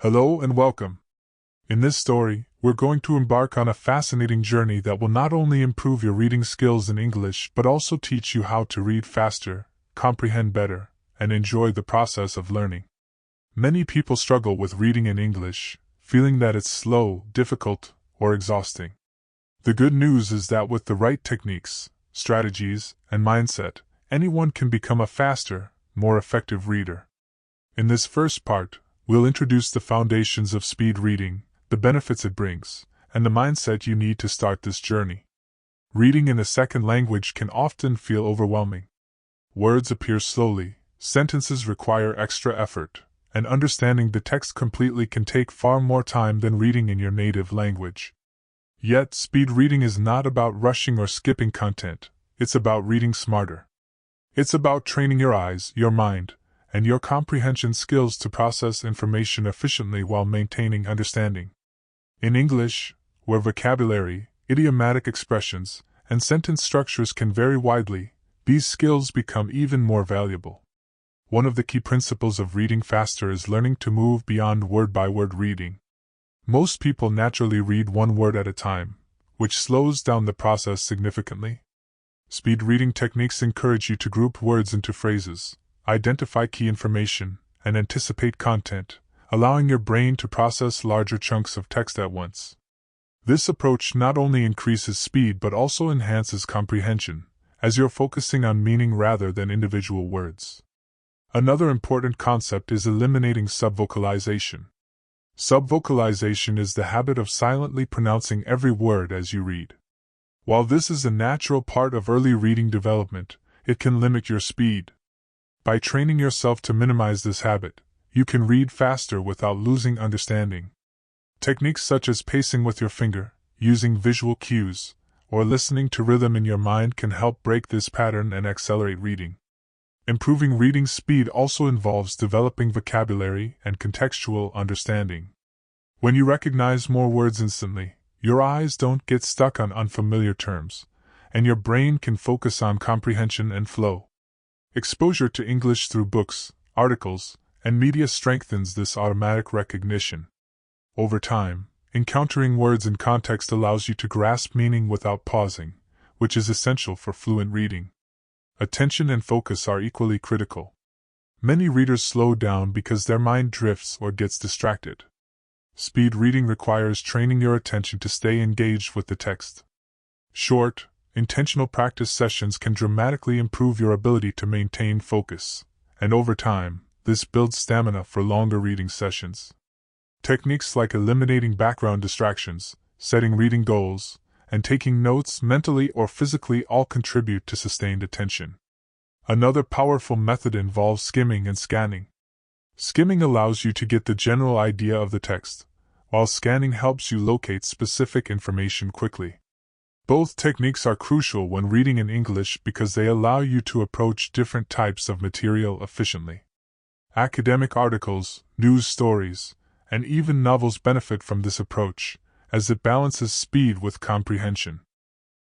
Hello and welcome. In this story, we're going to embark on a fascinating journey that will not only improve your reading skills in English but also teach you how to read faster, comprehend better, and enjoy the process of learning. Many people struggle with reading in English, feeling that it's slow, difficult, or exhausting. The good news is that with the right techniques, strategies, and mindset, anyone can become a faster, more effective reader. In this first part, we'll introduce the foundations of speed reading, the benefits it brings, and the mindset you need to start this journey. Reading in a second language can often feel overwhelming. Words appear slowly, sentences require extra effort, and understanding the text completely can take far more time than reading in your native language. Yet, speed reading is not about rushing or skipping content, it's about reading smarter. It's about training your eyes, your mind, and your comprehension skills to process information efficiently while maintaining understanding. In English, where vocabulary, idiomatic expressions, and sentence structures can vary widely, these skills become even more valuable. One of the key principles of reading faster is learning to move beyond word-by-word reading. Most people naturally read one word at a time, which slows down the process significantly. Speed reading techniques encourage you to group words into phrases, identify key information, and anticipate content, allowing your brain to process larger chunks of text at once. This approach not only increases speed but also enhances comprehension, as you're focusing on meaning rather than individual words. Another important concept is eliminating subvocalization. Subvocalization is the habit of silently pronouncing every word as you read. While this is a natural part of early reading development, it can limit your speed. By training yourself to minimize this habit, you can read faster without losing understanding. Techniques such as pacing with your finger, using visual cues, or listening to rhythm in your mind can help break this pattern and accelerate reading. Improving reading speed also involves developing vocabulary and contextual understanding. When you recognize more words instantly, your eyes don't get stuck on unfamiliar terms, and your brain can focus on comprehension and flow. Exposure to English through books, articles, and media strengthens this automatic recognition. Over time, encountering words in context allows you to grasp meaning without pausing, which is essential for fluent reading. Attention and focus are equally critical. Many readers slow down because their mind drifts or gets distracted. Speed reading requires training your attention to stay engaged with the text. Short, intentional practice sessions can dramatically improve your ability to maintain focus, and over time, this builds stamina for longer reading sessions. Techniques like eliminating background distractions, setting reading goals, and taking notes mentally or physically all contribute to sustained attention. Another powerful method involves skimming and scanning. Skimming allows you to get the general idea of the text, while scanning helps you locate specific information quickly. Both techniques are crucial when reading in English because they allow you to approach different types of material efficiently. Academic articles, news stories, and even novels benefit from this approach, as it balances speed with comprehension.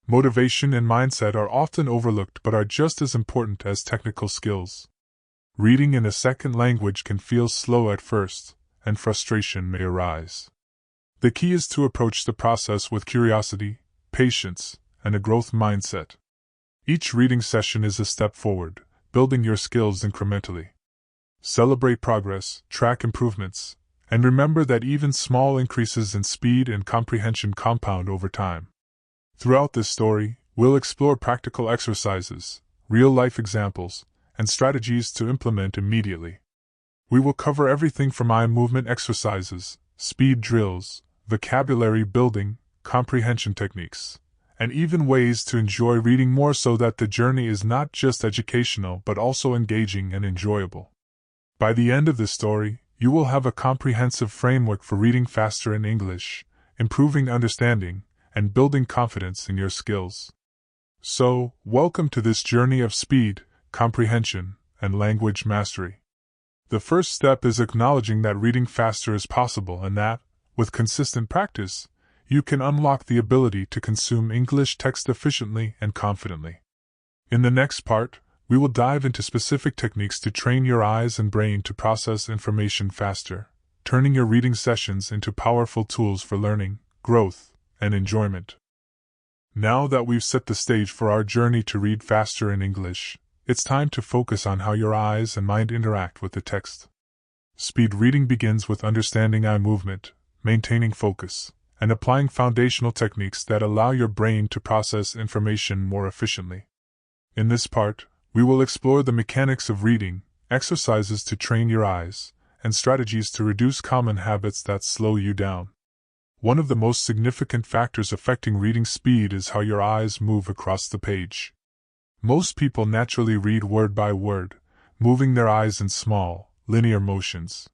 Motivation and mindset are often overlooked but are just as important as technical skills. Reading in a second language can feel slow at first, and frustration may arise. The key is to approach the process with curiosity, patience, and a growth mindset. Each reading session is a step forward, building your skills incrementally. Celebrate progress, track improvements, and remember that even small increases in speed and comprehension compound over time. Throughout this story, we'll explore practical exercises, real-life examples, and strategies to implement immediately. We will cover everything from eye movement exercises, speed drills, vocabulary building, comprehension techniques, and even ways to enjoy reading more so that the journey is not just educational but also engaging and enjoyable. By the end of this story, you will have a comprehensive framework for reading faster in English, improving understanding, and building confidence in your skills. So, welcome to this journey of speed, comprehension, and language mastery. The first step is acknowledging that reading faster is possible and that, with consistent practice, you can unlock the ability to consume English text efficiently and confidently. In the next part, we will dive into specific techniques to train your eyes and brain to process information faster, turning your reading sessions into powerful tools for learning, growth, and enjoyment. Now that we've set the stage for our journey to read faster in English, it's time to focus on how your eyes and mind interact with the text. Speed reading begins with understanding eye movement, maintaining focus, and applying foundational techniques that allow your brain to process information more efficiently. In this part, we will explore the mechanics of reading, exercises to train your eyes, and strategies to reduce common habits that slow you down. One of the most significant factors affecting reading speed is how your eyes move across the page. Most people naturally read word by word, moving their eyes in small, linear motions.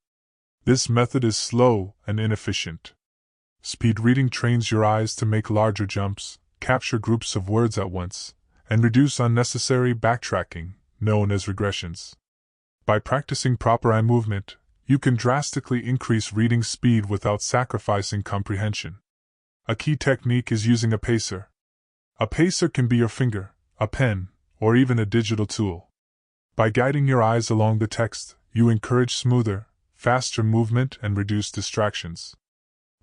This method is slow and inefficient. Speed reading trains your eyes to make larger jumps, capture groups of words at once, and reduce unnecessary backtracking, known as regressions. By practicing proper eye movement, you can drastically increase reading speed without sacrificing comprehension. A key technique is using a pacer. A pacer can be your finger, a pen, or even a digital tool. By guiding your eyes along the text, you encourage smoother, faster movement and reduce distractions.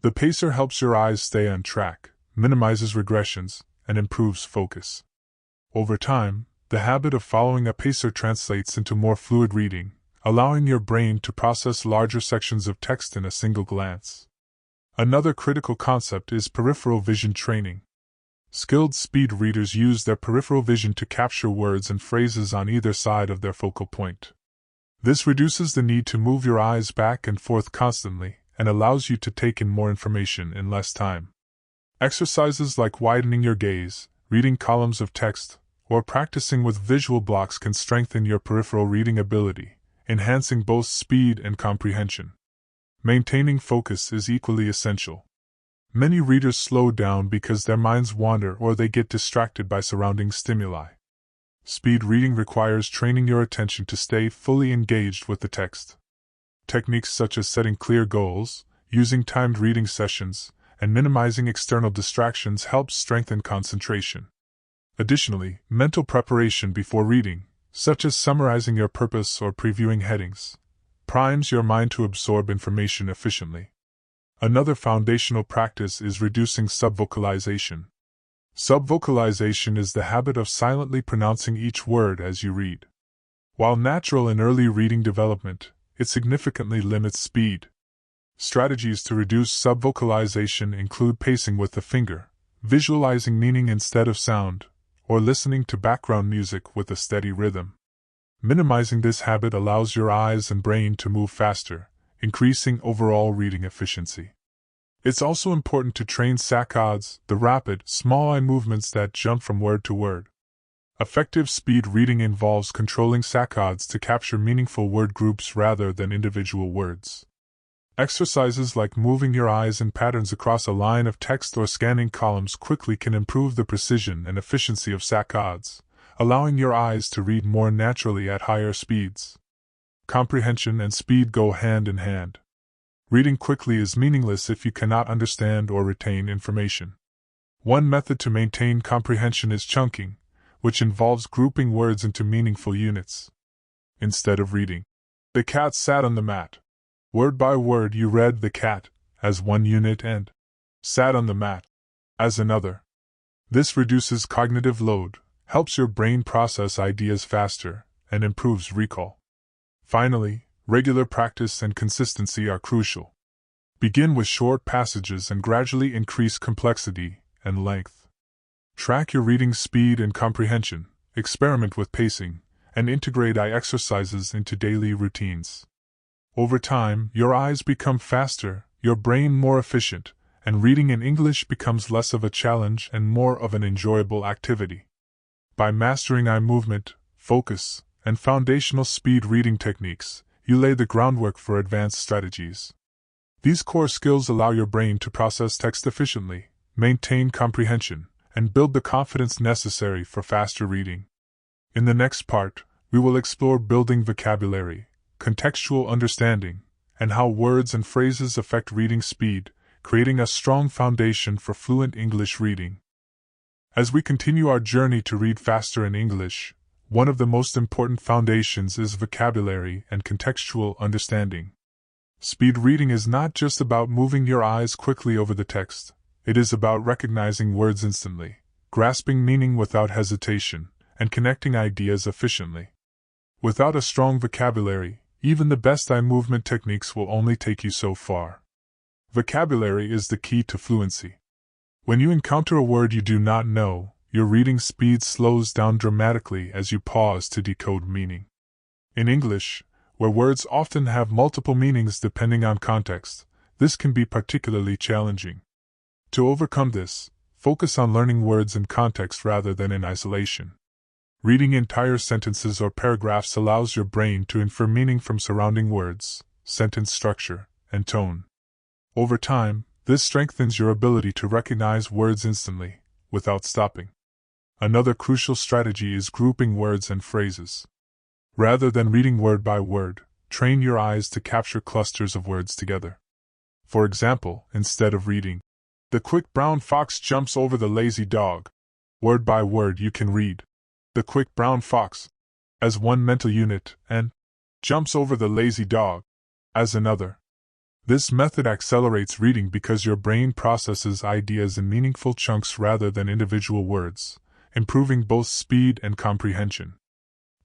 The pacer helps your eyes stay on track, minimizes regressions, and improves focus. Over time, the habit of following a pacer translates into more fluid reading, allowing your brain to process larger sections of text in a single glance. Another critical concept is peripheral vision training. Skilled speed readers use their peripheral vision to capture words and phrases on either side of their focal point. This reduces the need to move your eyes back and forth constantly and allows you to take in more information in less time. Exercises like widening your gaze, reading columns of text, or practicing with visual blocks can strengthen your peripheral reading ability, enhancing both speed and comprehension. Maintaining focus is equally essential. Many readers slow down because their minds wander or they get distracted by surrounding stimuli. Speed reading requires training your attention to stay fully engaged with the text. Techniques such as setting clear goals, using timed reading sessions, and minimizing external distractions help strengthen concentration. Additionally, mental preparation before reading, such as summarizing your purpose or previewing headings, primes your mind to absorb information efficiently. Another foundational practice is reducing subvocalization. Subvocalization is the habit of silently pronouncing each word as you read. While natural in early reading development, it significantly limits speed. Strategies to reduce subvocalization include pacing with the finger, visualizing meaning instead of sound, or listening to background music with a steady rhythm. Minimizing this habit allows your eyes and brain to move faster, increasing overall reading efficiency. It's also important to train saccades, the rapid, small eye movements that jump from word to word. Effective speed reading involves controlling saccades to capture meaningful word groups rather than individual words. Exercises like moving your eyes in patterns across a line of text or scanning columns quickly can improve the precision and efficiency of saccades, allowing your eyes to read more naturally at higher speeds. Comprehension and speed go hand in hand. Reading quickly is meaningless if you cannot understand or retain information. One method to maintain comprehension is chunking, which involves grouping words into meaningful units. Instead of reading, "The cat sat on the mat," word by word you read "the cat" as one unit and "sat on the mat" as another. This reduces cognitive load, helps your brain process ideas faster, and improves recall. Finally, regular practice and consistency are crucial. Begin with short passages and gradually increase complexity and length. Track your reading speed and comprehension, experiment with pacing, and integrate eye exercises into daily routines. Over time, your eyes become faster, your brain more efficient, and reading in English becomes less of a challenge and more of an enjoyable activity. By mastering eye movement, focus, and foundational speed reading techniques, you lay the groundwork for advanced strategies. These core skills allow your brain to process text efficiently, maintain comprehension, and build the confidence necessary for faster reading. In the next part, we will explore building vocabulary, contextual understanding, and how words and phrases affect reading speed, creating a strong foundation for fluent English reading. As we continue our journey to read faster in English, one of the most important foundations is vocabulary and contextual understanding. Speed reading is not just about moving your eyes quickly over the text, it is about recognizing words instantly, grasping meaning without hesitation, and connecting ideas efficiently. Without a strong vocabulary, even the best eye movement techniques will only take you so far. Vocabulary is the key to fluency. When you encounter a word you do not know, your reading speed slows down dramatically as you pause to decode meaning. In English, where words often have multiple meanings depending on context, this can be particularly challenging. To overcome this, focus on learning words in context rather than in isolation. Reading entire sentences or paragraphs allows your brain to infer meaning from surrounding words, sentence structure, and tone. Over time, this strengthens your ability to recognize words instantly, without stopping. Another crucial strategy is grouping words and phrases. Rather than reading word by word, train your eyes to capture clusters of words together. For example, instead of reading, "The quick brown fox jumps over the lazy dog," word by word you can read, "The quick brown fox," as one mental unit, and "jumps over the lazy dog," as another. This method accelerates reading because your brain processes ideas in meaningful chunks rather than individual words, improving both speed and comprehension.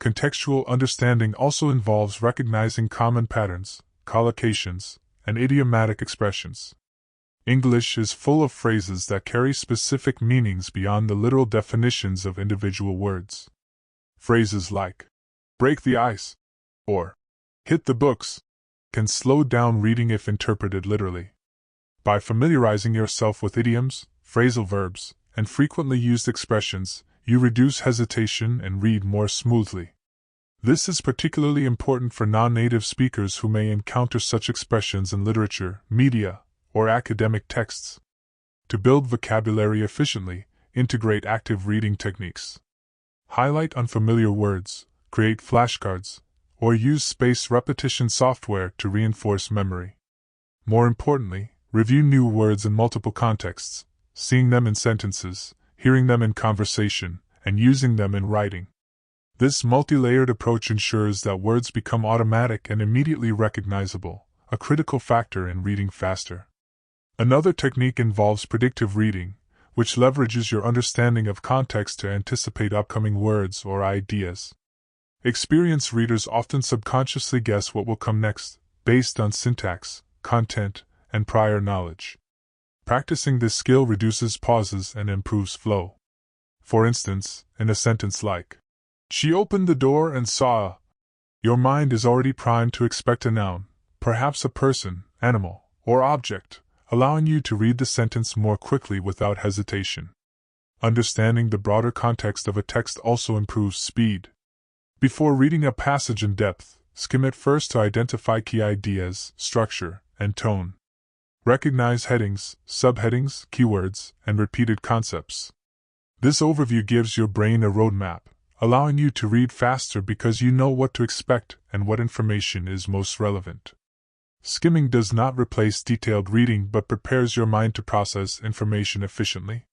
Contextual understanding also involves recognizing common patterns, collocations, and idiomatic expressions. English is full of phrases that carry specific meanings beyond the literal definitions of individual words. Phrases like, "break the ice," or "hit the books," can slow down reading if interpreted literally. By familiarizing yourself with idioms, phrasal verbs, and frequently used expressions, you reduce hesitation and read more smoothly. This is particularly important for non-native speakers who may encounter such expressions in literature, media, or academic texts. To build vocabulary efficiently, integrate active reading techniques. Highlight unfamiliar words, create flashcards, or use spaced repetition software to reinforce memory. More importantly, review new words in multiple contexts, seeing them in sentences, hearing them in conversation, and using them in writing. This multi-layered approach ensures that words become automatic and immediately recognizable, a critical factor in reading faster. Another technique involves predictive reading, which leverages your understanding of context to anticipate upcoming words or ideas. Experienced readers often subconsciously guess what will come next, based on syntax, content, and prior knowledge. Practicing this skill reduces pauses and improves flow. For instance, in a sentence like, "She opened the door and saw a," your mind is already primed to expect a noun, perhaps a person, animal, or object, allowing you to read the sentence more quickly without hesitation. Understanding the broader context of a text also improves speed. Before reading a passage in depth, skim it first to identify key ideas, structure, and tone. Recognize headings, subheadings, keywords, and repeated concepts. This overview gives your brain a roadmap, allowing you to read faster because you know what to expect and what information is most relevant. Skimming does not replace detailed reading but prepares your mind to process information efficiently.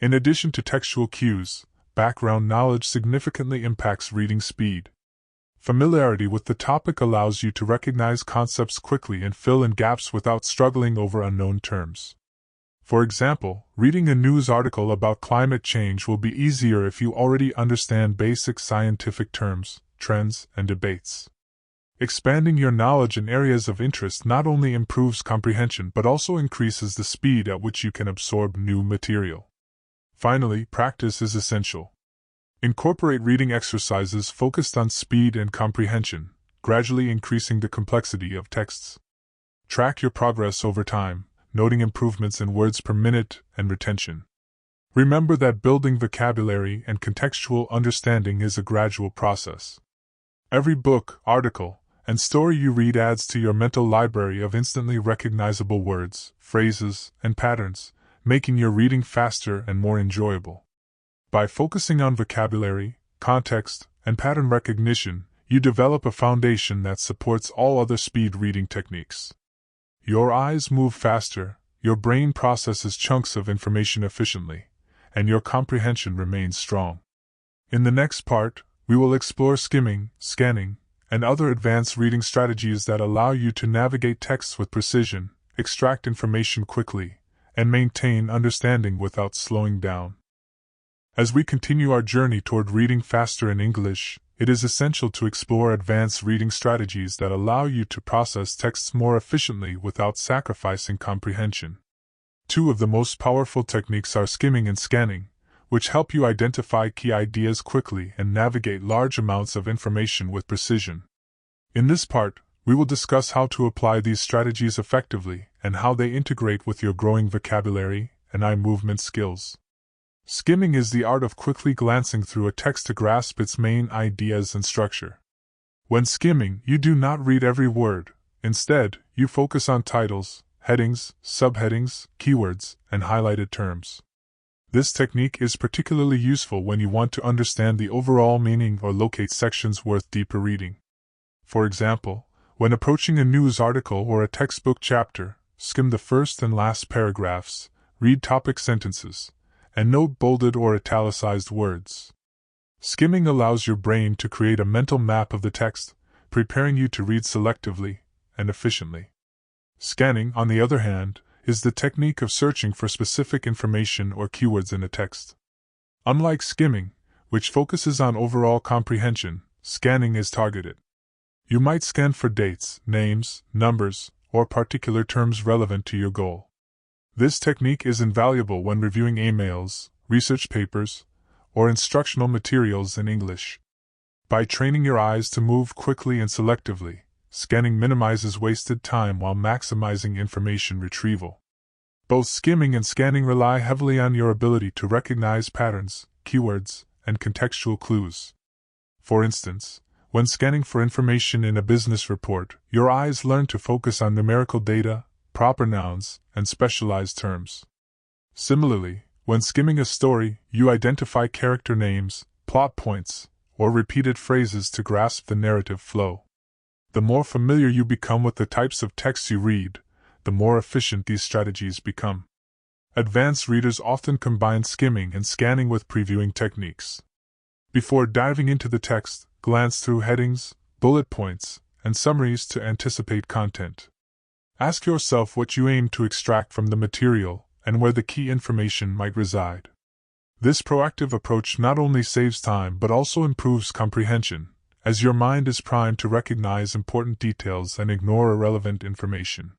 In addition to textual cues, background knowledge significantly impacts reading speed. Familiarity with the topic allows you to recognize concepts quickly and fill in gaps without struggling over unknown terms. For example, reading a news article about climate change will be easier if you already understand basic scientific terms, trends, and debates. Expanding your knowledge in areas of interest not only improves comprehension but also increases the speed at which you can absorb new material. Finally, practice is essential. Incorporate reading exercises focused on speed and comprehension, gradually increasing the complexity of texts. Track your progress over time, noting improvements in words per minute and retention. Remember that building vocabulary and contextual understanding is a gradual process. Every book, article, and story you read adds to your mental library of instantly recognizable words, phrases, and patterns, making your reading faster and more enjoyable. By focusing on vocabulary, context, and pattern recognition, you develop a foundation that supports all other speed reading techniques. Your eyes move faster, your brain processes chunks of information efficiently, and your comprehension remains strong. In the next part, we will explore skimming, scanning, and other advanced reading strategies that allow you to navigate texts with precision, extract information quickly, and maintain understanding without slowing down. As we continue our journey toward reading faster in English, it is essential to explore advanced reading strategies that allow you to process texts more efficiently without sacrificing comprehension. Two of the most powerful techniques are skimming and scanning, which help you identify key ideas quickly and navigate large amounts of information with precision. In this part, we will discuss how to apply these strategies effectively and how they integrate with your growing vocabulary and eye movement skills. Skimming is the art of quickly glancing through a text to grasp its main ideas and structure. When skimming, you do not read every word. Instead, you focus on titles, headings, subheadings, keywords, and highlighted terms. This technique is particularly useful when you want to understand the overall meaning or locate sections worth deeper reading. For example, when approaching a news article or a textbook chapter, skim the first and last paragraphs, read topic sentences, and note bolded or italicized words. Skimming allows your brain to create a mental map of the text, preparing you to read selectively and efficiently. Scanning, on the other hand, is the technique of searching for specific information or keywords in a text. Unlike skimming, which focuses on overall comprehension, scanning is targeted. You might scan for dates, names, numbers, or particular terms relevant to your goal. This technique is invaluable when reviewing emails, research papers, or instructional materials in English. By training your eyes to move quickly and selectively, scanning minimizes wasted time while maximizing information retrieval. Both skimming and scanning rely heavily on your ability to recognize patterns, keywords, and contextual clues. For instance, when scanning for information in a business report, your eyes learn to focus on numerical data, proper nouns, and specialized terms. Similarly, when skimming a story, you identify character names, plot points, or repeated phrases to grasp the narrative flow. The more familiar you become with the types of texts you read, the more efficient these strategies become. Advanced readers often combine skimming and scanning with previewing techniques. Before diving into the text, glance through headings, bullet points, and summaries to anticipate content. Ask yourself what you aim to extract from the material and where the key information might reside. This proactive approach not only saves time but also improves comprehension, as your mind is primed to recognize important details and ignore irrelevant information.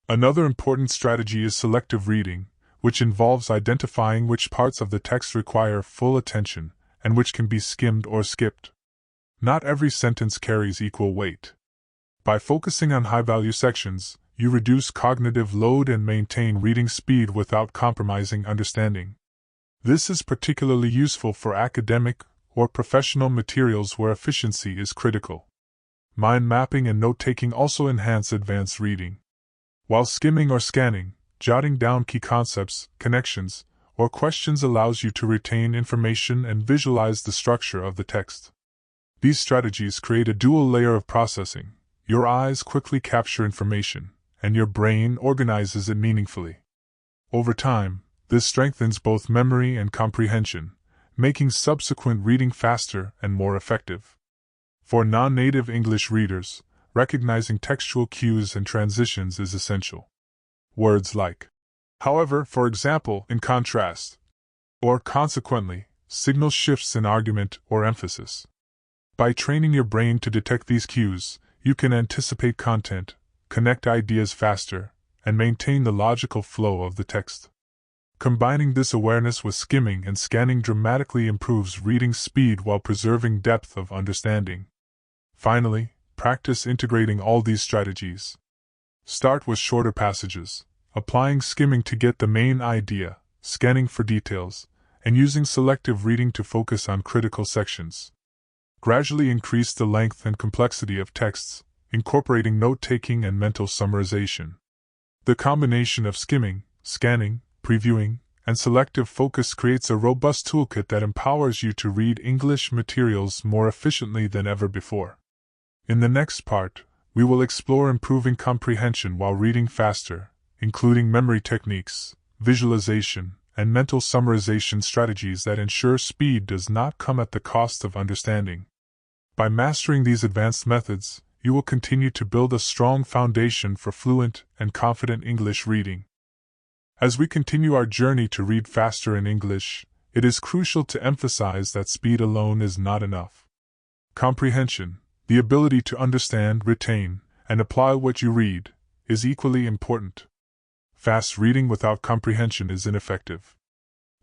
Another important strategy is selective reading, which involves identifying which parts of the text require full attention and which can be skimmed or skipped. Not every sentence carries equal weight. By focusing on high-value sections, you reduce cognitive load and maintain reading speed without compromising understanding. This is particularly useful for academic or professional materials where efficiency is critical. Mind mapping and note-taking also enhance advanced reading. While skimming or scanning, jotting down key concepts, connections, or questions allows you to retain information and visualize the structure of the text. These strategies create a dual layer of processing. Your eyes quickly capture information, and your brain organizes it meaningfully. Over time, this strengthens both memory and comprehension, making subsequent reading faster and more effective. For non-native English readers, recognizing textual cues and transitions is essential. Words like however, for example, in contrast, or consequently, signal shifts in argument or emphasis. By training your brain to detect these cues, you can anticipate content, connect ideas faster, and maintain the logical flow of the text. Combining this awareness with skimming and scanning dramatically improves reading speed while preserving depth of understanding. Finally, practice integrating all these strategies. Start with shorter passages, applying skimming to get the main idea, scanning for details, and using selective reading to focus on critical sections. Gradually increase the length and complexity of texts, incorporating note-taking and mental summarization. The combination of skimming, scanning, previewing, and selective focus creates a robust toolkit that empowers you to read English materials more efficiently than ever before. In the next part, we will explore improving comprehension while reading faster, including memory techniques, visualization, and mental summarization strategies that ensure speed does not come at the cost of understanding. By mastering these advanced methods, you will continue to build a strong foundation for fluent and confident English reading. As we continue our journey to read faster in English, it is crucial to emphasize that speed alone is not enough. Comprehension, the ability to understand, retain, and apply what you read, is equally important. Fast reading without comprehension is ineffective.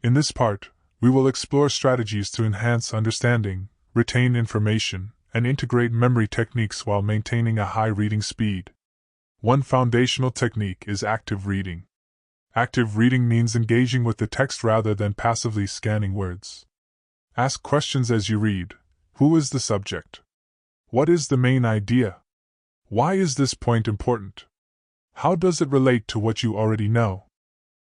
In this part, we will explore strategies to enhance understanding, retain information, and integrate memory techniques while maintaining a high reading speed. One foundational technique is active reading. Active reading means engaging with the text rather than passively scanning words. Ask questions as you read. Who is the subject? What is the main idea? Why is this point important? How does it relate to what you already know?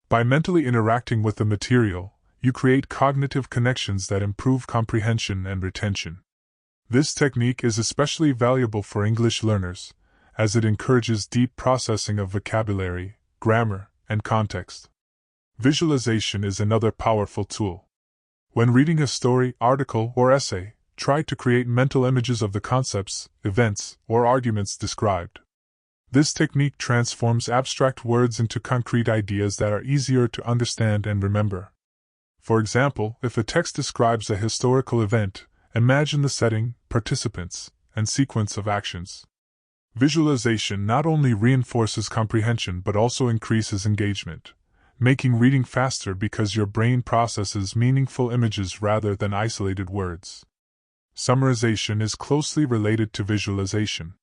By mentally interacting with the material, you create cognitive connections that improve comprehension and retention. This technique is especially valuable for English learners, as it encourages deep processing of vocabulary, grammar, and context. Visualization is another powerful tool. When reading a story, article, or essay, try to create mental images of the concepts, events, or arguments described. This technique transforms abstract words into concrete ideas that are easier to understand and remember. For example, if a text describes a historical event, imagine the setting, participants, and sequence of actions. Visualization not only reinforces comprehension but also increases engagement, making reading faster because your brain processes meaningful images rather than isolated words. Summarization is closely related to visualization.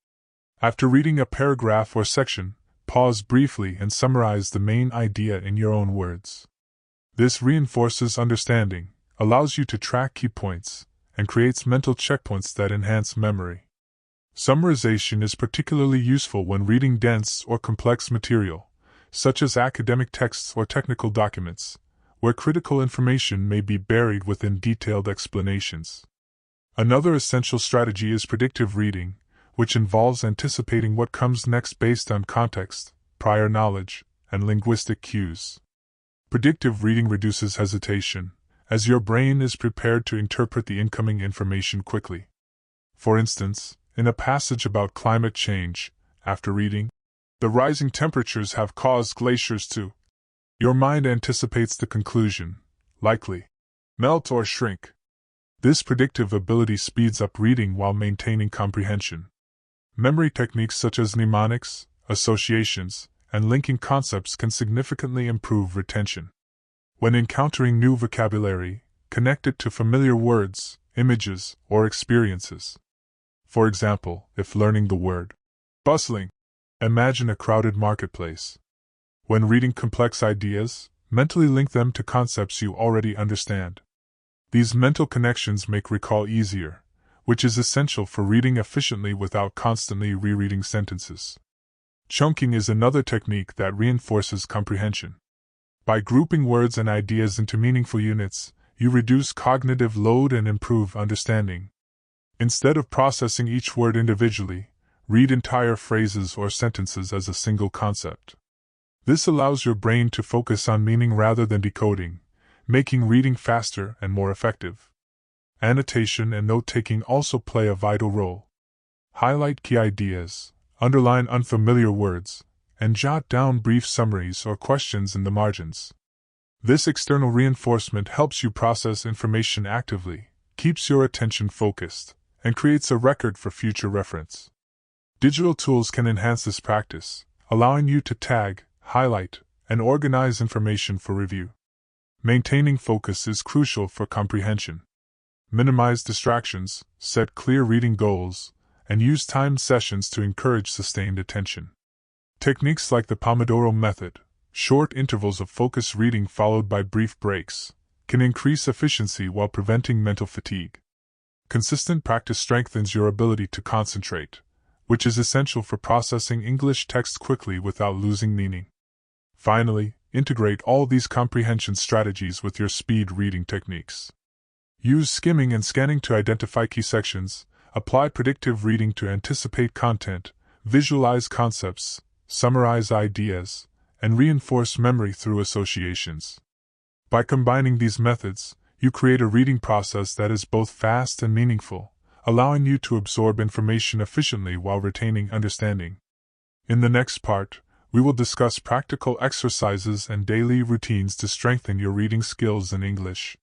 After reading a paragraph or section, pause briefly and summarize the main idea in your own words. This reinforces understanding, allows you to track key points, and creates mental checkpoints that enhance memory. Summarization is particularly useful when reading dense or complex material, such as academic texts or technical documents, where critical information may be buried within detailed explanations. Another essential strategy is predictive reading, which involves anticipating what comes next based on context, prior knowledge, and linguistic cues. Predictive reading reduces hesitation, as your brain is prepared to interpret the incoming information quickly. For instance, in a passage about climate change, after reading, "The rising temperatures have caused glaciers to," your mind anticipates the conclusion, likely, melt or shrink. This predictive ability speeds up reading while maintaining comprehension. Memory techniques such as mnemonics, associations, and linking concepts can significantly improve retention. When encountering new vocabulary, connect it to familiar words, images, or experiences. For example, if learning the word bustling, imagine a crowded marketplace. When reading complex ideas, mentally link them to concepts you already understand. These mental connections make recall easier, which is essential for reading efficiently without constantly rereading sentences. Chunking is another technique that reinforces comprehension. By grouping words and ideas into meaningful units, you reduce cognitive load and improve understanding. Instead of processing each word individually, read entire phrases or sentences as a single concept. This allows your brain to focus on meaning rather than decoding, making reading faster and more effective. Annotation and note-taking also play a vital role. Highlight key ideas, underline unfamiliar words, and jot down brief summaries or questions in the margins. This external reinforcement helps you process information actively, keeps your attention focused, and creates a record for future reference. Digital tools can enhance this practice, allowing you to tag, highlight, and organize information for review. Maintaining focus is crucial for comprehension. Minimize distractions, set clear reading goals, and use timed sessions to encourage sustained attention. Techniques like the Pomodoro method, short intervals of focused reading followed by brief breaks, can increase efficiency while preventing mental fatigue. Consistent practice strengthens your ability to concentrate, which is essential for processing English text quickly without losing meaning. Finally, integrate all these comprehension strategies with your speed reading techniques. Use skimming and scanning to identify key sections, apply predictive reading to anticipate content, visualize concepts, summarize ideas, and reinforce memory through associations. By combining these methods, you create a reading process that is both fast and meaningful, allowing you to absorb information efficiently while retaining understanding. In the next part, we will discuss practical exercises and daily routines to strengthen your reading skills in English.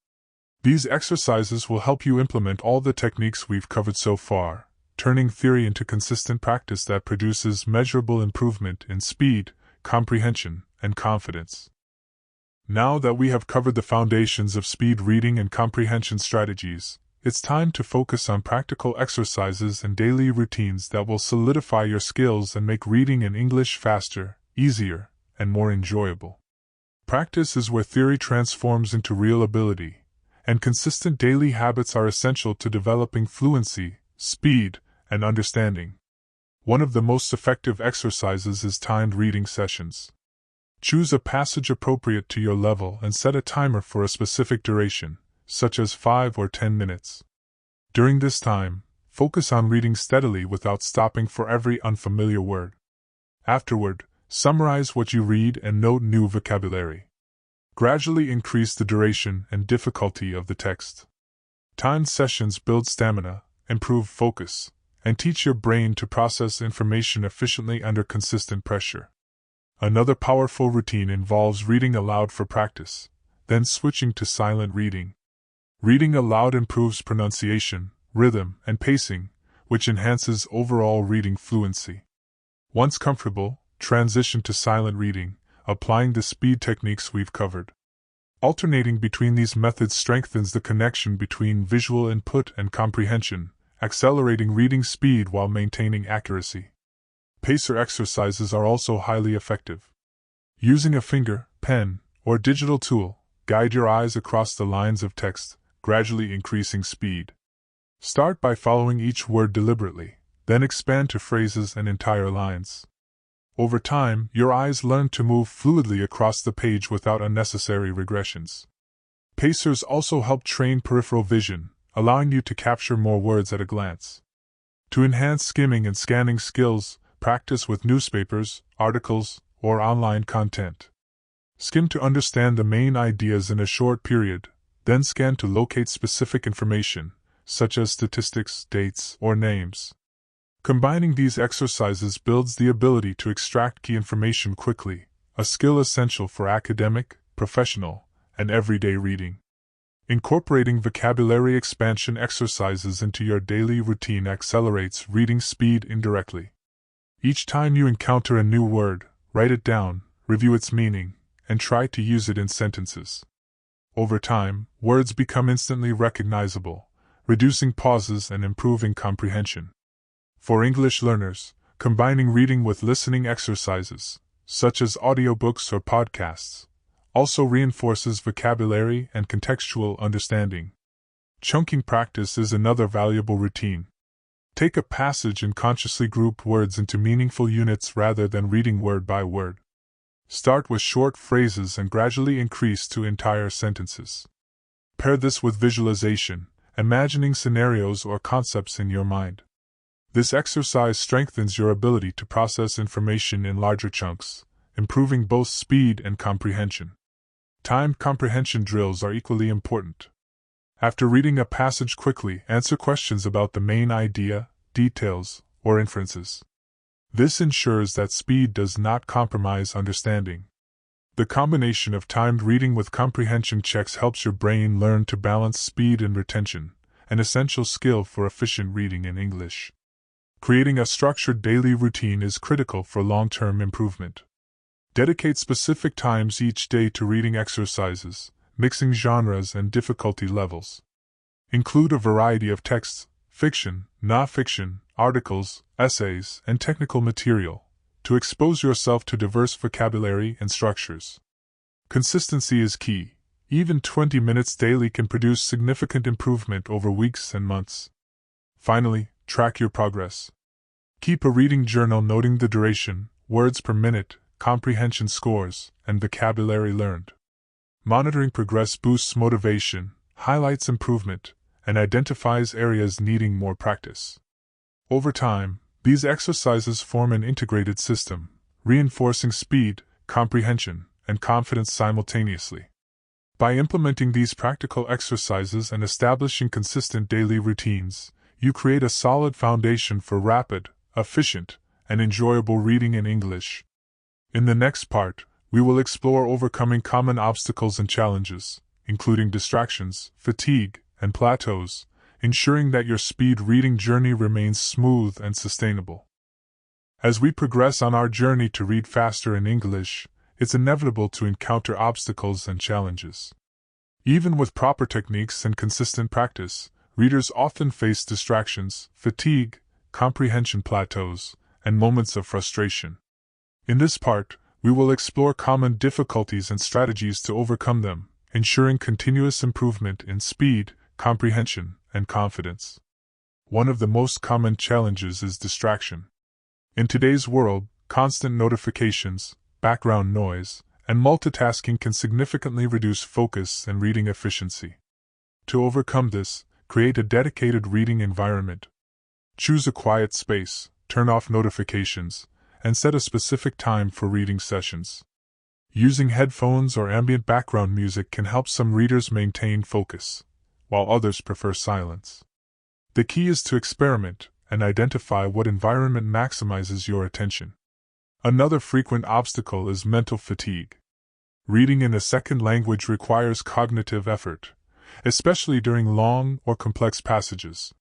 These exercises will help you implement all the techniques we've covered so far, turning theory into consistent practice that produces measurable improvement in speed, comprehension, and confidence. Now that we have covered the foundations of speed reading and comprehension strategies, it's time to focus on practical exercises and daily routines that will solidify your skills and make reading in English faster, easier, and more enjoyable. Practice is where theory transforms into real ability, and consistent daily habits are essential to developing fluency, speed, and understanding. One of the most effective exercises is timed reading sessions. Choose a passage appropriate to your level and set a timer for a specific duration, such as 5 or 10 minutes. During this time, focus on reading steadily without stopping for every unfamiliar word. Afterward, summarize what you read and note new vocabulary. Gradually increase the duration and difficulty of the text. Timed sessions build stamina, improve focus, and teach your brain to process information efficiently under consistent pressure. Another powerful routine involves reading aloud for practice, then switching to silent reading. Reading aloud improves pronunciation, rhythm, and pacing, which enhances overall reading fluency. Once comfortable, transition to silent reading, applying the speed techniques we've covered. Alternating between these methods strengthens the connection between visual input and comprehension, accelerating reading speed while maintaining accuracy. Pacer exercises are also highly effective. Using a finger, pen, or digital tool, guide your eyes across the lines of text, gradually increasing speed. Start by following each word deliberately, then expand to phrases and entire lines. Over time, your eyes learn to move fluidly across the page without unnecessary regressions. Pacers also help train peripheral vision, allowing you to capture more words at a glance. To enhance skimming and scanning skills, practice with newspapers, articles, or online content. Skim to understand the main ideas in a short period, then scan to locate specific information, such as statistics, dates, or names. Combining these exercises builds the ability to extract key information quickly, a skill essential for academic, professional, and everyday reading. Incorporating vocabulary expansion exercises into your daily routine accelerates reading speed indirectly. Each time you encounter a new word, write it down, review its meaning, and try to use it in sentences. Over time, words become instantly recognizable, reducing pauses and improving comprehension. For English learners, combining reading with listening exercises, such as audiobooks or podcasts, also reinforces vocabulary and contextual understanding. Chunking practice is another valuable routine. Take a passage and consciously group words into meaningful units rather than reading word by word. Start with short phrases and gradually increase to entire sentences. Pair this with visualization, imagining scenarios or concepts in your mind. This exercise strengthens your ability to process information in larger chunks, improving both speed and comprehension. Timed comprehension drills are equally important. After reading a passage quickly, answer questions about the main idea, details, or inferences. This ensures that speed does not compromise understanding. The combination of timed reading with comprehension checks helps your brain learn to balance speed and retention, an essential skill for efficient reading in English. Creating a structured daily routine is critical for long-term improvement. Dedicate specific times each day to reading exercises, mixing genres and difficulty levels. Include a variety of texts, fiction, non-fiction, articles, essays, and technical material, to expose yourself to diverse vocabulary and structures. Consistency is key. Even 20 minutes daily can produce significant improvement over weeks and months. Finally, track your progress. Keep a reading journal noting the duration, words per minute, comprehension scores, and vocabulary learned. Monitoring progress boosts motivation, highlights improvement, and identifies areas needing more practice. Over time, these exercises form an integrated system, reinforcing speed, comprehension, and confidence simultaneously. By implementing these practical exercises and establishing consistent daily routines, you create a solid foundation for rapid, efficient, and enjoyable reading in English. In the next part, we will explore overcoming common obstacles and challenges, including distractions, fatigue, and plateaus, ensuring that your speed reading journey remains smooth and sustainable. As we progress on our journey to read faster in English, it's inevitable to encounter obstacles and challenges. Even with proper techniques and consistent practice, readers often face distractions, fatigue, comprehension plateaus, and moments of frustration. In this part, we will explore common difficulties and strategies to overcome them, ensuring continuous improvement in speed, comprehension, and confidence. One of the most common challenges is distraction. In today's world, constant notifications, background noise, and multitasking can significantly reduce focus and reading efficiency. To overcome this, create a dedicated reading environment. Choose a quiet space, turn off notifications, and set a specific time for reading sessions. Using headphones or ambient background music can help some readers maintain focus, while others prefer silence. The key is to experiment and identify what environment maximizes your attention. Another frequent obstacle is mental fatigue. Reading in a second language requires cognitive effort, especially during long or complex passages.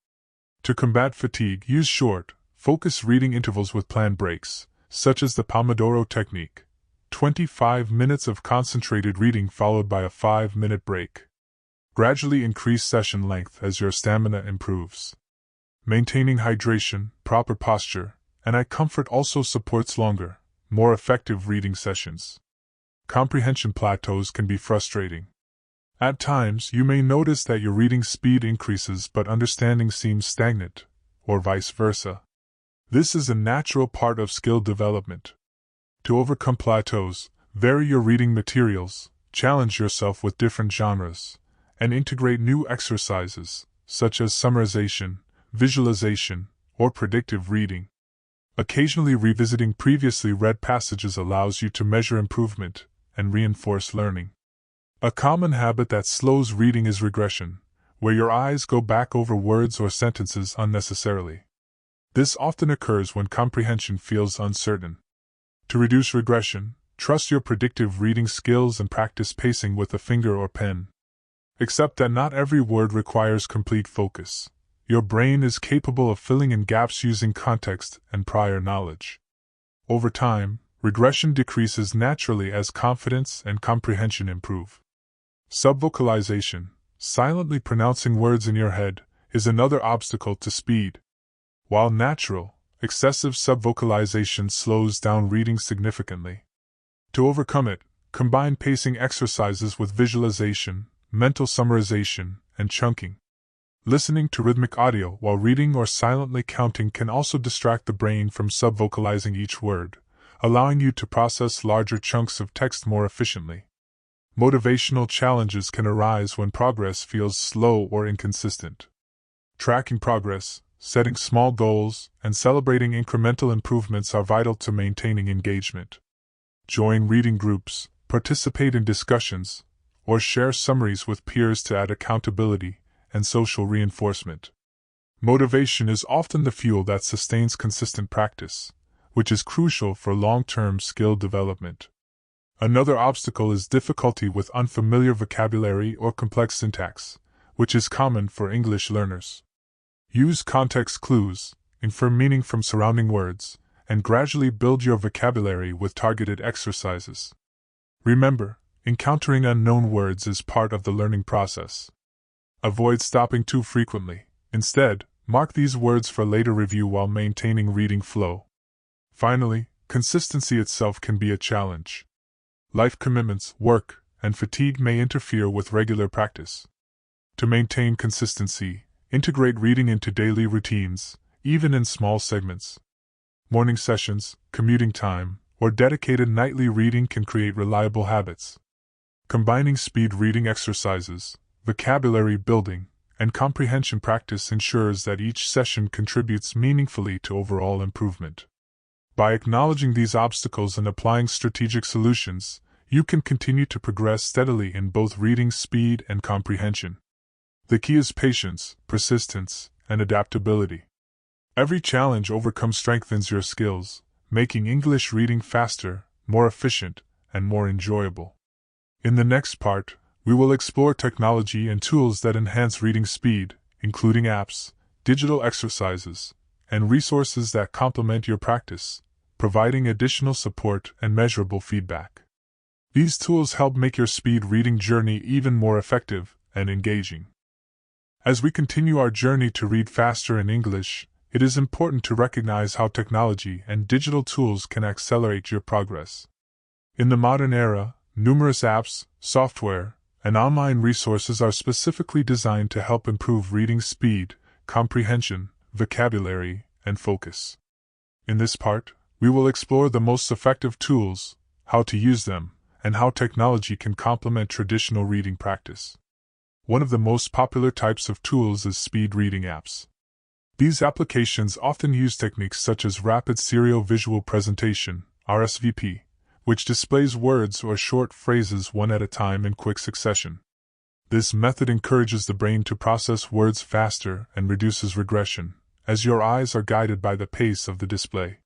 To combat fatigue, use short, focused reading intervals with planned breaks, such as the Pomodoro technique, 25 minutes of concentrated reading followed by a 5-minute break. Gradually increase session length as your stamina improves. Maintaining hydration, proper posture, and eye comfort also supports longer, more effective reading sessions. Comprehension plateaus can be frustrating. At times, you may notice that your reading speed increases but understanding seems stagnant, or vice versa. This is a natural part of skill development. To overcome plateaus, vary your reading materials, challenge yourself with different genres, and integrate new exercises, such as summarization, visualization, or predictive reading. Occasionally revisiting previously read passages allows you to measure improvement and reinforce learning. A common habit that slows reading is regression, where your eyes go back over words or sentences unnecessarily. This often occurs when comprehension feels uncertain. To reduce regression, trust your predictive reading skills and practice pacing with a finger or pen. Accept that not every word requires complete focus. Your brain is capable of filling in gaps using context and prior knowledge. Over time, regression decreases naturally as confidence and comprehension improve. Subvocalization, silently pronouncing words in your head, is another obstacle to speed. While natural, excessive subvocalization slows down reading significantly. To overcome it, combine pacing exercises with visualization, mental summarization, and chunking. Listening to rhythmic audio while reading or silently counting can also distract the brain from subvocalizing each word, allowing you to process larger chunks of text more efficiently. Motivational challenges can arise when progress feels slow or inconsistent. Tracking progress, setting small goals, and celebrating incremental improvements are vital to maintaining engagement. Join reading groups, participate in discussions, or share summaries with peers to add accountability and social reinforcement. Motivation is often the fuel that sustains consistent practice, which is crucial for long-term skill development. Another obstacle is difficulty with unfamiliar vocabulary or complex syntax, which is common for English learners. Use context clues, infer meaning from surrounding words, and gradually build your vocabulary with targeted exercises. Remember, encountering unknown words is part of the learning process. Avoid stopping too frequently. Instead, mark these words for later review while maintaining reading flow. Finally, consistency itself can be a challenge. Life commitments, work, and fatigue may interfere with regular practice. To maintain consistency, integrate reading into daily routines, even in small segments. Morning sessions, commuting time, or dedicated nightly reading can create reliable habits. Combining speed reading exercises, vocabulary building, and comprehension practice ensures that each session contributes meaningfully to overall improvement. By acknowledging these obstacles and applying strategic solutions, you can continue to progress steadily in both reading speed and comprehension. The key is patience, persistence, and adaptability. Every challenge overcome strengthens your skills, making English reading faster, more efficient, and more enjoyable. In the next part, we will explore technology and tools that enhance reading speed, including apps, digital exercises, and resources that complement your practice, providing additional support and measurable feedback. These tools help make your speed reading journey even more effective and engaging. As we continue our journey to read faster in English, it is important to recognize how technology and digital tools can accelerate your progress. In the modern era, numerous apps, software, and online resources are specifically designed to help improve reading speed, comprehension, vocabulary, and focus. In this part, we will explore the most effective tools, how to use them, and how technology can complement traditional reading practice. One of the most popular types of tools is speed reading apps. These applications often use techniques such as rapid serial visual presentation, RSVP, which displays words or short phrases one at a time in quick succession. This method encourages the brain to process words faster and reduces regression, as your eyes are guided by the pace of the display.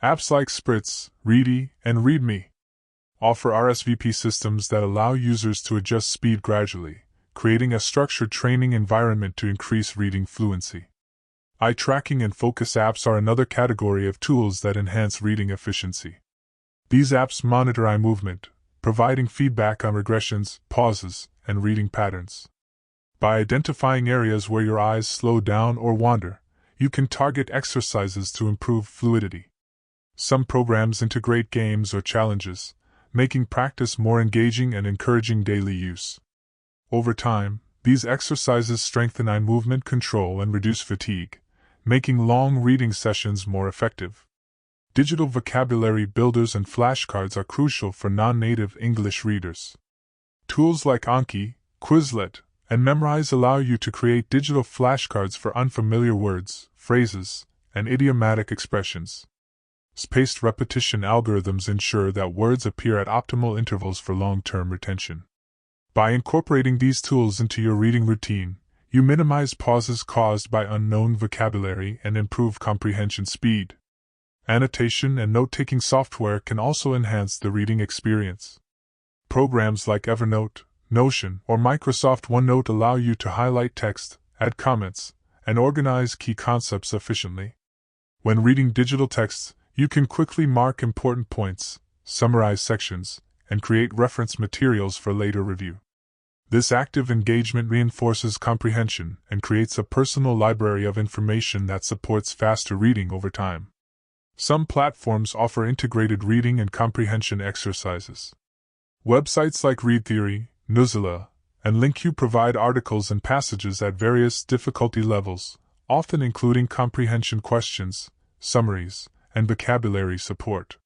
Apps like Spritz, Ready, and ReadMe offer RSVP systems that allow users to adjust speed gradually, creating a structured training environment to increase reading fluency. Eye tracking and focus apps are another category of tools that enhance reading efficiency. These apps monitor eye movement, providing feedback on regressions, pauses, and reading patterns. By identifying areas where your eyes slow down or wander, you can target exercises to improve fluidity. Some programs integrate games or challenges, making practice more engaging and encouraging daily use. Over time, these exercises strengthen eye movement control and reduce fatigue, making long reading sessions more effective. Digital vocabulary builders and flashcards are crucial for non-native English readers. Tools like Anki, Quizlet, and Memrise allow you to create digital flashcards for unfamiliar words, phrases, and idiomatic expressions. Spaced repetition algorithms ensure that words appear at optimal intervals for long-term retention. By incorporating these tools into your reading routine, you minimize pauses caused by unknown vocabulary and improve comprehension speed. Annotation and note-taking software can also enhance the reading experience. Programs like Evernote, Notion, or Microsoft OneNote allow you to highlight text, add comments, and organize key concepts efficiently. When reading digital texts, you can quickly mark important points, summarize sections, and create reference materials for later review. This active engagement reinforces comprehension and creates a personal library of information that supports faster reading over time. Some platforms offer integrated reading and comprehension exercises. Websites like ReadTheory, Nuzula, and LinkU provide articles and passages at various difficulty levels, often including comprehension questions, summaries, and vocabulary support.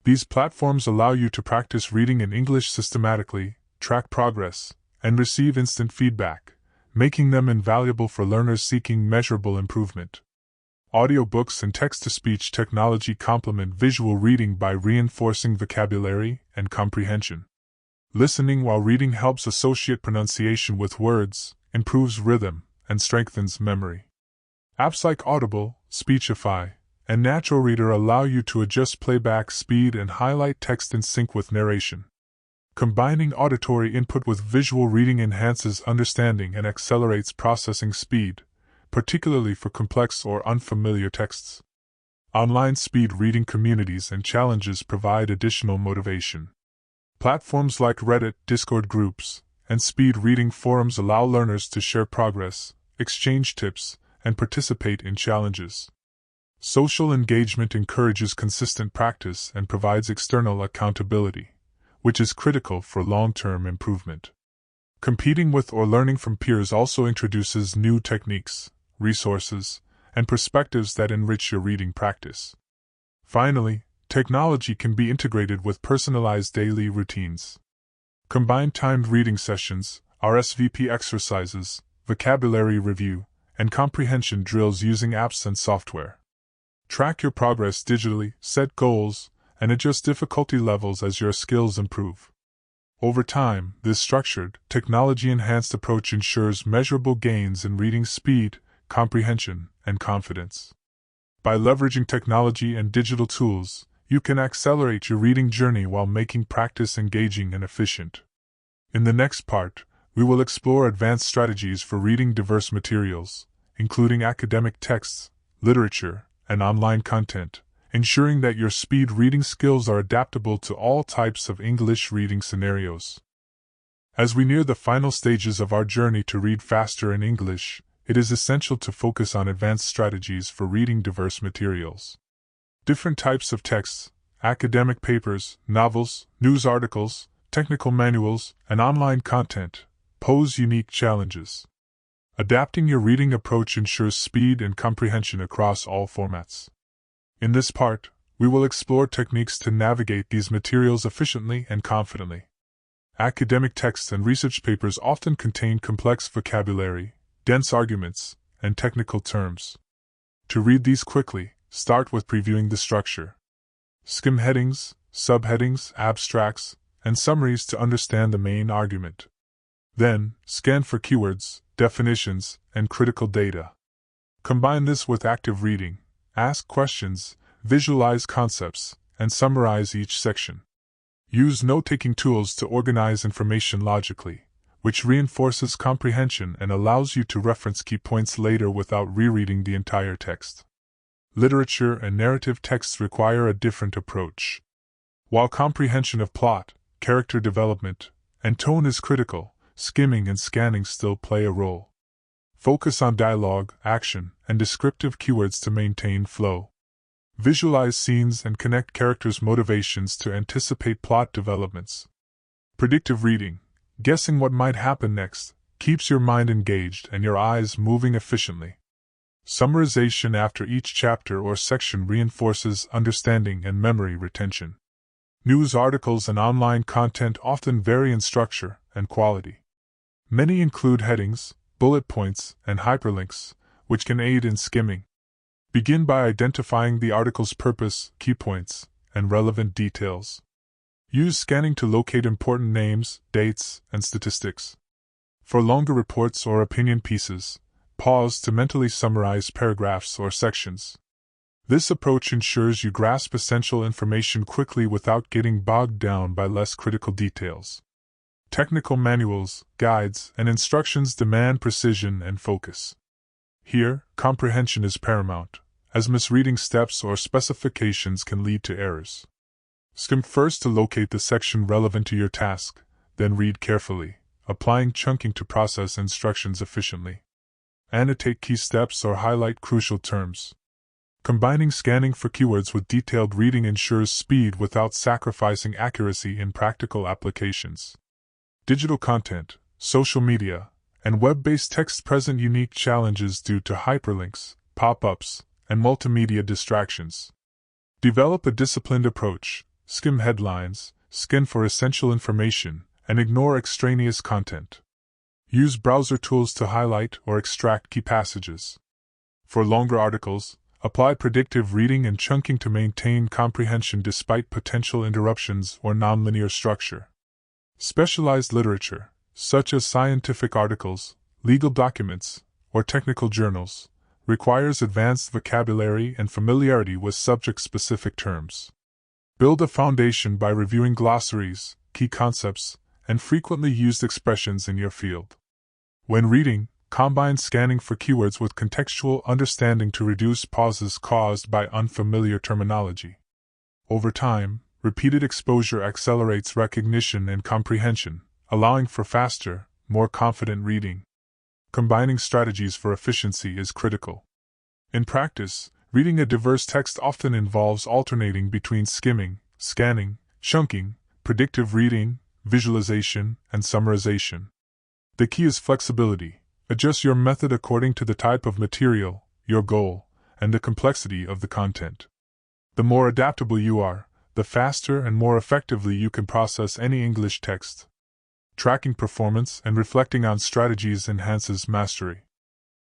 These platforms allow you to practice reading in English systematically, track progress, and receive instant feedback, making them invaluable for learners seeking measurable improvement. Audiobooks and text-to-speech technology complement visual reading by reinforcing vocabulary and comprehension. Listening while reading helps associate pronunciation with words, improves rhythm, and strengthens memory. Apps like Audible, Speechify, and Natural Reader allow you to adjust playback speed and highlight text in sync with narration. Combining auditory input with visual reading enhances understanding and accelerates processing speed, particularly for complex or unfamiliar texts. Online speed reading communities and challenges provide additional motivation. Platforms like Reddit, Discord groups, and speed reading forums allow learners to share progress, exchange tips, and participate in challenges. Social engagement encourages consistent practice and provides external accountability, which is critical for long-term improvement. Competing with or learning from peers also introduces new techniques, resources, and perspectives that enrich your reading practice. Finally, technology can be integrated with personalized daily routines. Combine timed reading sessions, RSVP exercises, vocabulary review, and comprehension drills using apps and software. Track your progress digitally, set goals, and adjust difficulty levels as your skills improve. Over time, this structured, technology-enhanced approach ensures measurable gains in reading speed, comprehension, and confidence. By leveraging technology and digital tools, you can accelerate your reading journey while making practice engaging and efficient. In the next part, we will explore advanced strategies for reading diverse materials, including academic texts, literature, and online content, ensuring that your speed reading skills are adaptable to all types of English reading scenarios. As we near the final stages of our journey to read faster in English, it is essential to focus on advanced strategies for reading diverse materials. Different types of texts, academic papers, novels, news articles, technical manuals, and online content pose unique challenges. Adapting your reading approach ensures speed and comprehension across all formats. In this part, we will explore techniques to navigate these materials efficiently and confidently. Academic texts and research papers often contain complex vocabulary, dense arguments, and technical terms. To read these quickly, start with previewing the structure. Skim headings, subheadings, abstracts, and summaries to understand the main argument. Then, scan for keywords, definitions, and critical data. Combine this with active reading, ask questions, visualize concepts, and summarize each section. Use note-taking tools to organize information logically, which reinforces comprehension and allows you to reference key points later without rereading the entire text. Literature and narrative texts require a different approach. While comprehension of plot, character development, and tone is critical, skimming and scanning still play a role. Focus on dialogue, action, and descriptive keywords to maintain flow. Visualize scenes and connect characters' motivations to anticipate plot developments. Predictive reading, guessing what might happen next, keeps your mind engaged and your eyes moving efficiently. Summarization after each chapter or section reinforces understanding and memory retention. News articles and online content often vary in structure and quality. Many include headings, bullet points, and hyperlinks, which can aid in skimming. Begin by identifying the article's purpose, key points, and relevant details. Use scanning to locate important names, dates, and statistics. For longer reports or opinion pieces, pause to mentally summarize paragraphs or sections. This approach ensures you grasp essential information quickly without getting bogged down by less critical details. Technical manuals, guides, and instructions demand precision and focus. Here, comprehension is paramount, as misreading steps or specifications can lead to errors. Skim first to locate the section relevant to your task, then read carefully, applying chunking to process instructions efficiently. Annotate key steps or highlight crucial terms. Combining scanning for keywords with detailed reading ensures speed without sacrificing accuracy in practical applications. Digital content, social media, and web-based text present unique challenges due to hyperlinks, pop-ups, and multimedia distractions. Develop a disciplined approach, skim headlines, scan for essential information, and ignore extraneous content. Use browser tools to highlight or extract key passages. For longer articles, apply predictive reading and chunking to maintain comprehension despite potential interruptions or nonlinear structure. Specialized literature, such as scientific articles, legal documents, or technical journals, requires advanced vocabulary and familiarity with subject-specific terms. Build a foundation by reviewing glossaries, key concepts, and frequently used expressions in your field. When reading, combine scanning for keywords with contextual understanding to reduce pauses caused by unfamiliar terminology. Over time, repeated exposure accelerates recognition and comprehension, allowing for faster, more confident reading. Combining strategies for efficiency is critical. In practice, reading a diverse text often involves alternating between skimming, scanning, chunking, predictive reading, visualization, and summarization. The key is flexibility. Adjust your method according to the type of material, your goal, and the complexity of the content. The more adaptable you are, the faster and more effectively you can process any English text. Tracking performance and reflecting on strategies enhances mastery.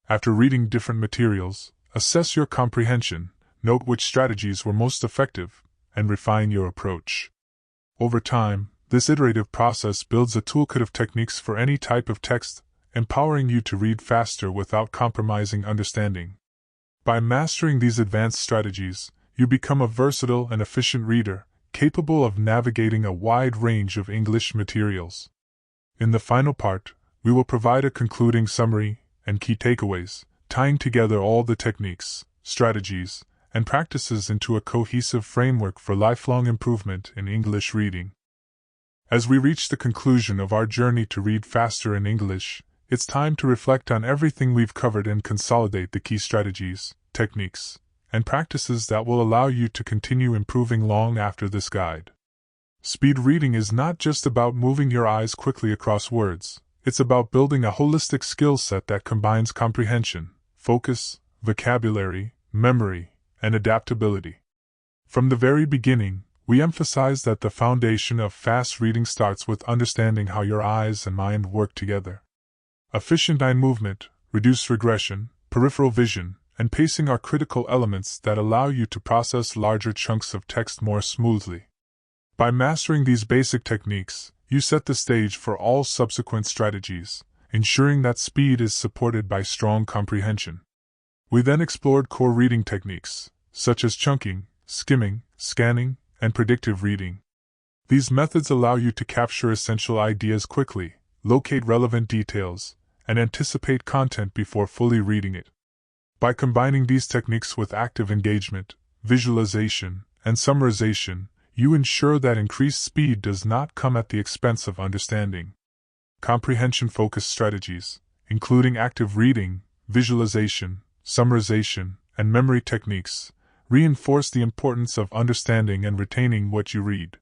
After reading different materials, assess your comprehension, note which strategies were most effective, and refine your approach. Over time, this iterative process builds a toolkit of techniques for any type of text, empowering you to read faster without compromising understanding. By mastering these advanced strategies, you become a versatile and efficient reader, capable of navigating a wide range of English materials. In the final part, we will provide a concluding summary and key takeaways, tying together all the techniques, strategies, and practices into a cohesive framework for lifelong improvement in English reading. As we reach the conclusion of our journey to read faster in English, it's time to reflect on everything we've covered and consolidate the key strategies, techniques, and practices that will allow you to continue improving long after this guide. Speed reading is not just about moving your eyes quickly across words, it's about building a holistic skill set that combines comprehension, focus, vocabulary, memory, and adaptability. From the very beginning, we emphasize that the foundation of fast reading starts with understanding how your eyes and mind work together. Efficient eye movement, reduced regression, peripheral vision, and pacing are critical elements that allow you to process larger chunks of text more smoothly. By mastering these basic techniques, you set the stage for all subsequent strategies, ensuring that speed is supported by strong comprehension. We then explored core reading techniques, such as chunking, skimming, scanning, and predictive reading. These methods allow you to capture essential ideas quickly, locate relevant details, and anticipate content before fully reading it. By combining these techniques with active engagement, visualization, and summarization, you ensure that increased speed does not come at the expense of understanding. Comprehension-focused strategies, including active reading, visualization, summarization, and memory techniques, reinforce the importance of understanding and retaining what you read.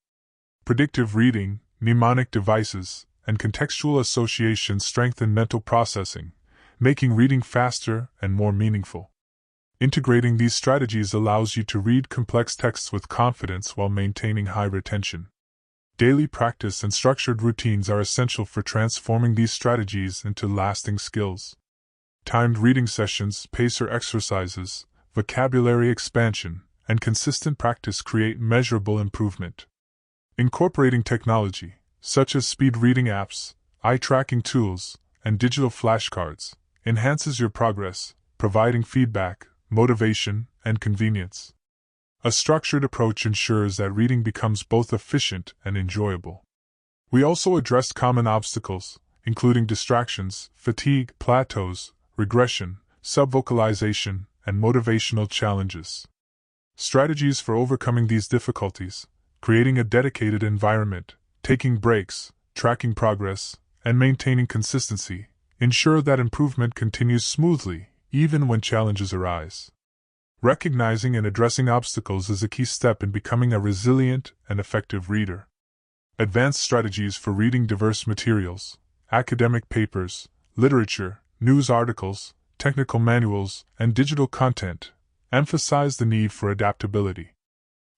Predictive reading, mnemonic devices, and contextual association strengthen mental processing, making reading faster and more meaningful. Integrating these strategies allows you to read complex texts with confidence while maintaining high retention. Daily practice and structured routines are essential for transforming these strategies into lasting skills. Timed reading sessions, pacer exercises, vocabulary expansion, and consistent practice create measurable improvement. Incorporating technology, such as speed reading apps, eye tracking tools, and digital flashcards, enhances your progress, providing feedback, motivation, and convenience. A structured approach ensures that reading becomes both efficient and enjoyable. We also addressed common obstacles, including distractions, fatigue, plateaus, regression, subvocalization, and motivational challenges. Strategies for overcoming these difficulties, creating a dedicated environment, taking breaks, tracking progress, and maintaining consistency, ensure that improvement continues smoothly, even when challenges arise. Recognizing and addressing obstacles is a key step in becoming a resilient and effective reader. Advanced strategies for reading diverse materials, academic papers, literature, news articles, technical manuals, and digital content emphasize the need for adaptability.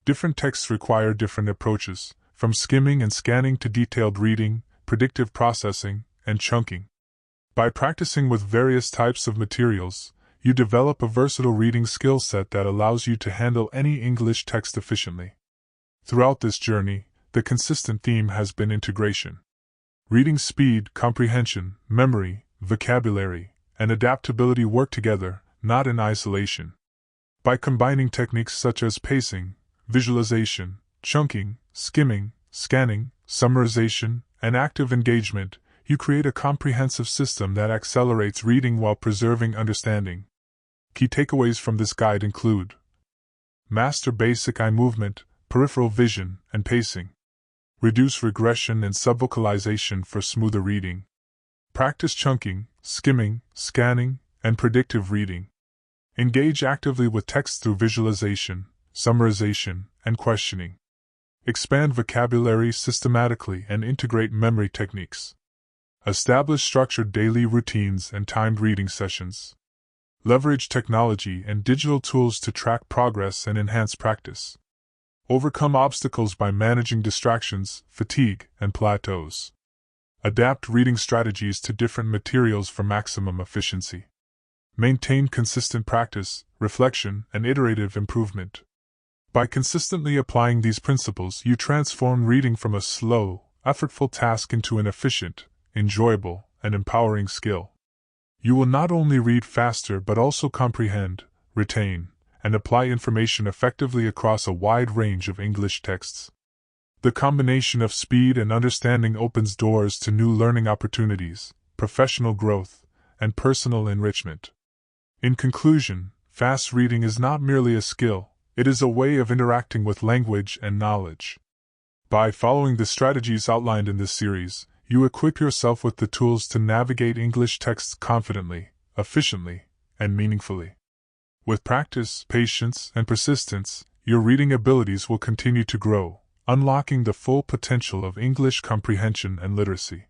Different texts require different approaches, from skimming and scanning to detailed reading, predictive processing, and chunking. By practicing with various types of materials, you develop a versatile reading skill set that allows you to handle any English text efficiently. Throughout this journey, the consistent theme has been integration. Reading speed, comprehension, memory, vocabulary, and adaptability work together, not in isolation. By combining techniques such as pacing, visualization, chunking, skimming, scanning, summarization, and active engagement, you create a comprehensive system that accelerates reading while preserving understanding. Key takeaways from this guide include: master basic eye movement, peripheral vision, and pacing. Reduce regression and subvocalization for smoother reading. Practice chunking, skimming, scanning, and predictive reading. Engage actively with text through visualization, summarization, and questioning. Expand vocabulary systematically and integrate memory techniques. Establish structured daily routines and timed reading sessions. Leverage technology and digital tools to track progress and enhance practice. Overcome obstacles by managing distractions, fatigue, and plateaus. Adapt reading strategies to different materials for maximum efficiency. Maintain consistent practice, reflection, and iterative improvement. By consistently applying these principles, you transform reading from a slow, effortful task into an efficient, enjoyable, and empowering skill. You will not only read faster but also comprehend, retain, and apply information effectively across a wide range of English texts. The combination of speed and understanding opens doors to new learning opportunities, professional growth, and personal enrichment. In conclusion, fast reading is not merely a skill, it is a way of interacting with language and knowledge. By following the strategies outlined in this series, you equip yourself with the tools to navigate English texts confidently, efficiently, and meaningfully. With practice, patience, and persistence, your reading abilities will continue to grow, unlocking the full potential of English comprehension and literacy.